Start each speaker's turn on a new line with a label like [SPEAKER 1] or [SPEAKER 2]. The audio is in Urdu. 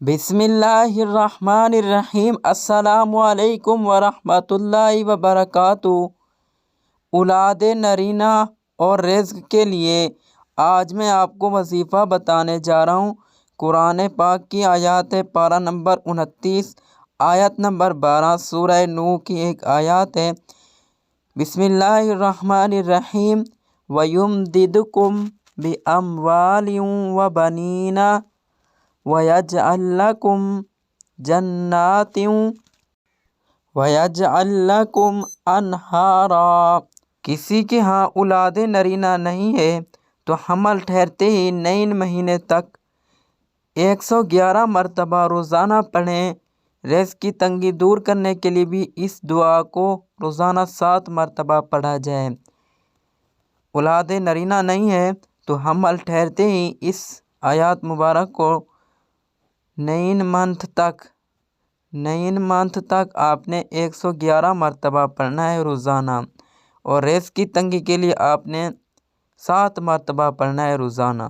[SPEAKER 1] بسم اللہ الرحمن الرحیم۔ السلام علیکم ورحمۃ اللہ وبرکاتہ۔ اولاد نرینہ اور رزق کے لیے آج میں آپ کو وظیفہ بتانے جا رہا ہوں۔ قرآن پاک کی آیات ہے، پارہ نمبر 29، آیت نمبر 12، سورہ نوح کی ایک آیات ہے۔ بسم اللہ الرحمن الرحیم۔ وَيُمْدِدْكُمْ بِأَمْوَالٍ وَبَنِينَ وَيَجْعَلْ لَكُمْ جَنَّاتٍ وَيَجْعَلْ لَكُمْ أَنْہَارًا۔ کسی کے ہاں اولاد نرینہ نہیں ہے تو حمل ٹھہرتے ہی 9 مہینے تک 111 مرتبہ روزانہ پڑھیں۔ رزق کی تنگی دور کرنے کے لیے بھی اس دعا کو روزانہ 7 مرتبہ پڑھا جائے۔ اولاد نرینہ نہیں ہے تو حمل ٹھہرتے ہی اس آیات مبارک کو 9 منتھ تک آپ نے 111 مرتبہ پڑھنا ہے روزانہ، اور رزق کی تنگی کے لیے آپ نے 7 مرتبہ پڑھنا ہے روزانہ۔